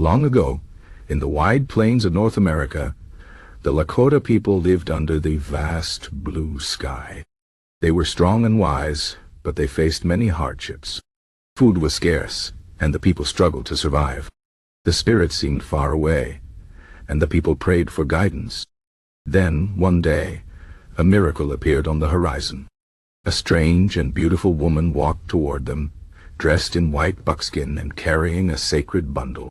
Long ago, in the wide plains of North America, the Lakota people lived under the vast blue sky. They were strong and wise, but they faced many hardships. Food was scarce, and the people struggled to survive. The spirits seemed far away, and the people prayed for guidance. Then, one day, a miracle appeared on the horizon. A strange and beautiful woman walked toward them, dressed in white buckskin and carrying a sacred bundle.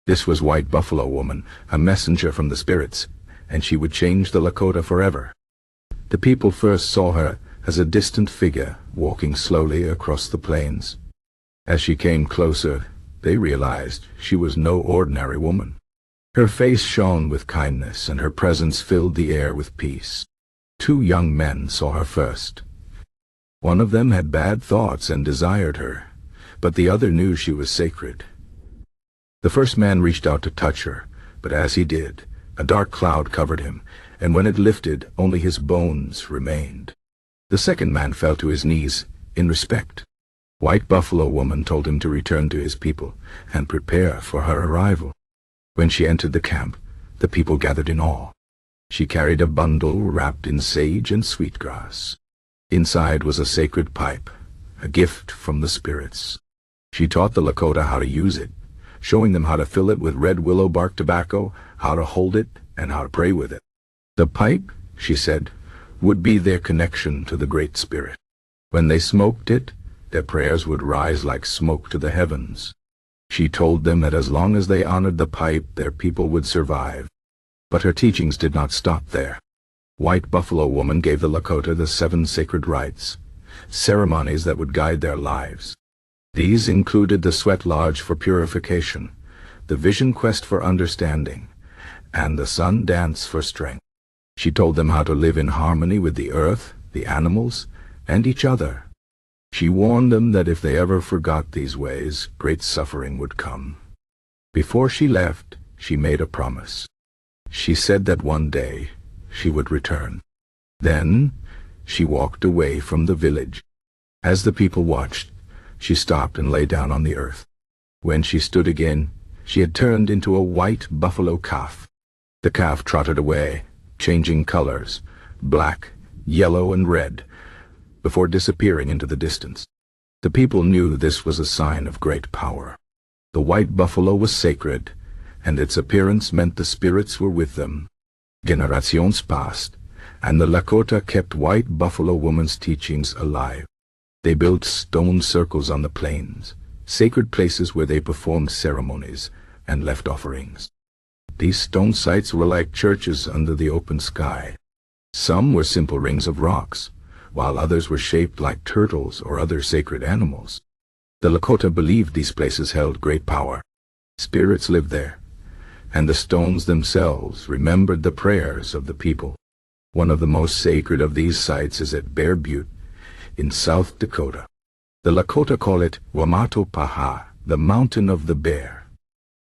This was White Buffalo Woman, a messenger from the spirits, and she would change the Lakota forever. The people first saw her as a distant figure walking slowly across the plains. As she came closer, they realized she was no ordinary woman. Her face shone with kindness, and her presence filled the air with peace. 2 young men saw her first. One of them had bad thoughts and desired her, but the other knew she was sacred. The first man reached out to touch her, but as he did, a dark cloud covered him, and when it lifted, only his bones remained. The second man fell to his knees in respect. White Buffalo Woman told him to return to his people and prepare for her arrival. When she entered the camp, the people gathered in awe. She carried a bundle wrapped in sage and sweetgrass. Inside was a sacred pipe, a gift from the spirits. She taught the Lakota how to use it, showing them how to fill it with red willow bark tobacco, how to hold it, and how to pray with it. The pipe, she said, would be their connection to the Great Spirit. When they smoked it, their prayers would rise like smoke to the heavens. She told them that as long as they honored the pipe, their people would survive. But her teachings did not stop there. White Buffalo Woman gave the Lakota the 7 sacred rites, ceremonies that would guide their lives. These included the sweat lodge for purification, the vision quest for understanding, and the sun dance for strength. She told them how to live in harmony with the earth, the animals, and each other. She warned them that if they ever forgot these ways, great suffering would come. Before she left, she made a promise. She said that one day she would return. Then she walked away from the village. As the people watched, she stopped and lay down on the earth. When she stood again, she had turned into a white buffalo calf. The calf trotted away, changing colors, black, yellow, and red, before disappearing into the distance. The people knew this was a sign of great power. The white buffalo was sacred, and its appearance meant the spirits were with them. Generations passed, and the Lakota kept White Buffalo Woman's teachings alive. They built stone circles on the plains, sacred places where they performed ceremonies and left offerings. These stone sites were like churches under the open sky. Some were simple rings of rocks, while others were shaped like turtles or other sacred animals. The Lakota believed these places held great power. Spirits lived there, and the stones themselves remembered the prayers of the people. One of the most sacred of these sites is at Bear Butte in South Dakota. The Lakota call it Mato Paha, the Mountain of the Bear.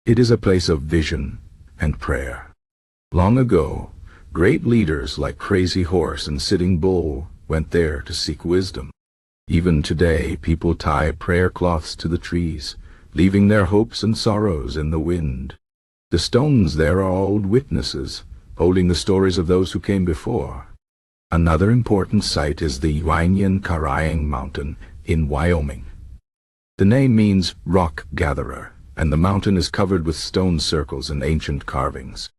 It is a place of vision and prayer. Long ago, great leaders like Crazy Horse and Sitting Bull went there to seek wisdom. Even today, people tie prayer cloths to the trees, leaving their hopes and sorrows in the wind. The stones there are old witnesses, holding the stories of those who came before. Another important site is the Inyan Kara mountain in Wyoming. The name means rock gatherer, and the mountain is covered with stone circles and ancient carvings.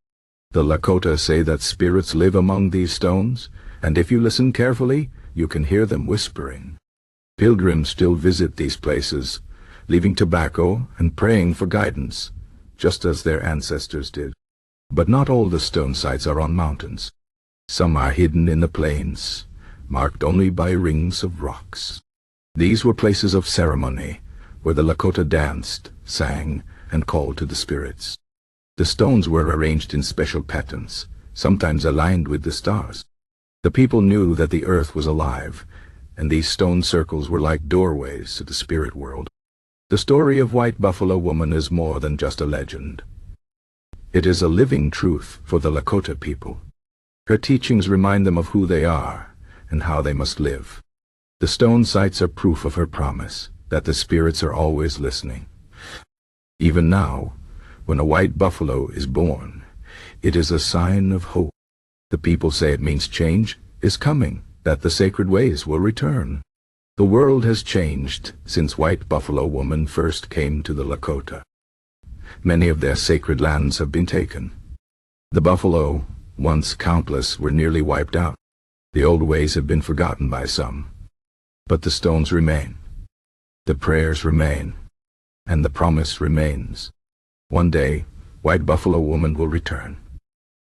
The Lakota say that spirits live among these stones, and if you listen carefully, you can hear them whispering. Pilgrims still visit these places, leaving tobacco and praying for guidance, just as their ancestors did. But not all the stone sites are on mountains. Some are hidden in the plains, marked only by rings of rocks. These were places of ceremony, where the Lakota danced, sang, and called to the spirits. The stones were arranged in special patterns, sometimes aligned with the stars. The people knew that the earth was alive, and these stone circles were like doorways to the spirit world. The story of White Buffalo Woman is more than just a legend. It is a living truth for the Lakota people. Her teachings remind them of who they are and how they must live. The stone sites are proof of her promise that the spirits are always listening. Even now, When a white buffalo is born, it is a sign of hope. The people say it means change is coming, that the sacred ways will return. The world has changed since White Buffalo Woman first came to the Lakota. Many of their sacred lands have been taken. The buffalo, once countless, were nearly wiped out. The old ways have been forgotten by some. But the stones remain. The prayers remain. And the promise remains. One day, White Buffalo Woman will return.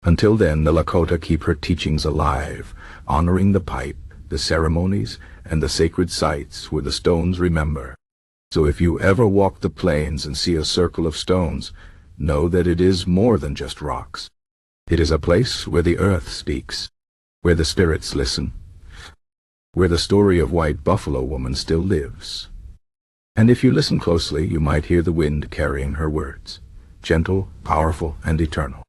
Until then, the Lakota keep her teachings alive, honoring the pipe, the ceremonies, and the sacred sites where the stones remember. So if you ever walk the plains and see a circle of stones, know that it is more than just rocks. It is a place where the earth speaks, where the spirits listen, where the story of White Buffalo Woman still lives. And if you listen closely, you might hear the wind carrying her words, gentle, powerful, and eternal.